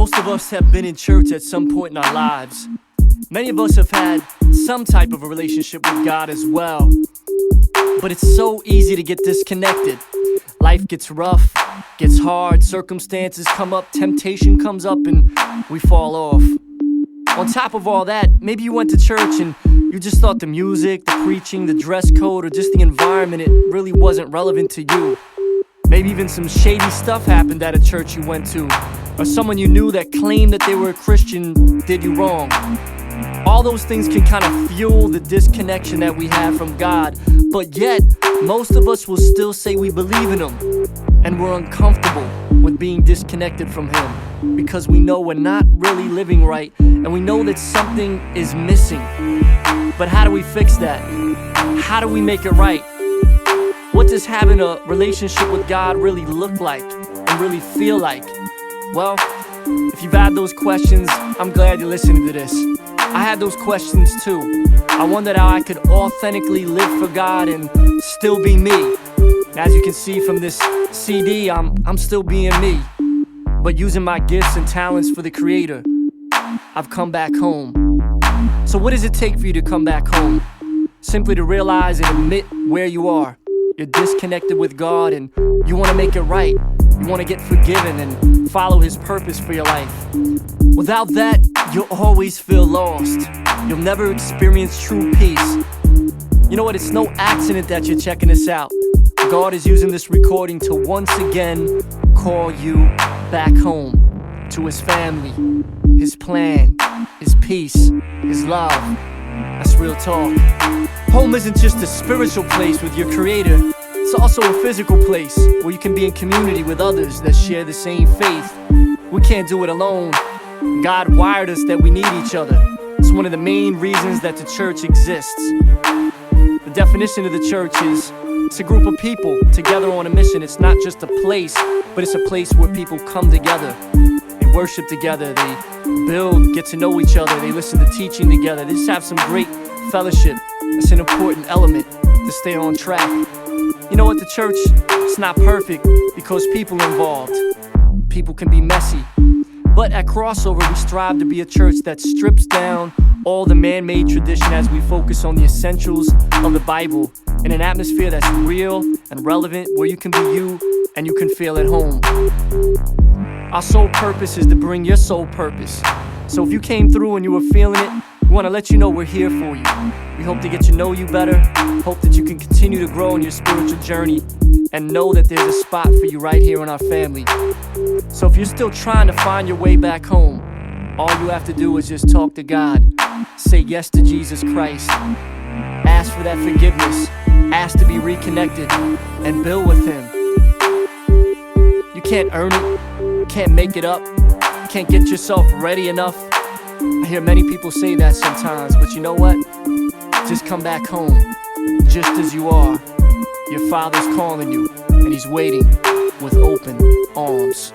Most of us have been in church at some point in our lives. Many of us have had some type of a relationship with God as well. But it's so easy to get disconnected. Life gets rough, gets hard, circumstances come up, temptation comes up, and we fall off. On top of all that, maybe you went to church and you just thought the music, the preaching, the dress code, or just the environment, it really wasn't relevant to you. Maybe even some shady stuff happened at a church you went to, or someone you knew that claimed that they were a Christian did you wrong. All those things can kind of fuel the disconnection that we have from God, but yet, most of us will still say we believe in Him, and we're uncomfortable with being disconnected from Him, because we know we're not really living right, and we know that something is missing. But how do we fix that? How do we make it right? What does having a relationship with God really look like and really feel like? Well, if you've had those questions, I'm glad you're listening to this. I had those questions too. I wondered how I could authentically live for God and still be me. As you can see from this CD, I'm still being me, but using my gifts and talents for the Creator. I've come back home. So what does it take for you to come back home? Simply to realize and admit where you are. You're disconnected with God and you want to make it right. You want to get forgiven and follow His purpose for your life. Without that, you'll always feel lost. You'll never experience true peace. You know what? It's no accident that you're checking this out. God is using this recording to once again call you back home to His family, His plan, His peace, His love. That's real talk. Home isn't just a spiritual place with your Creator. It's also a physical place where you can be in community with others that share the same faith. We can't do it alone. God wired us that we need each other. It's one of the main reasons that the church exists. The definition of the church is it's a group of people together on a mission. It's not just a place, but it's a place where people come together. They worship together, they build, get to know each other, they listen to teaching together. They just have some great fellowship. It's an important element to stay on track. You know what, the church, it's not perfect because people are involved. People can be messy. But at Crossover, we strive to be a church that strips down all the man-made tradition as we focus on the essentials of the Bible in an atmosphere that's real and relevant, where you can be you and you can feel at home. Our sole purpose is to bring your soul purpose. So if you came through and you were feeling it, we want to let you know we're here for you. We hope to get to know you better, hope that you can continue to grow in your spiritual journey, and know that there's a spot for you right here in our family. So if you're still trying to find your way back home, all you have to do is just talk to God. Say yes to Jesus Christ. Ask for that forgiveness. Ask to be reconnected and build with Him. You can't earn it. You can't make it up. You can't get yourself ready enough. I hear many people say that sometimes, but you know what? Just come back home, just as you are. Your Father's calling you, and He's waiting with open arms.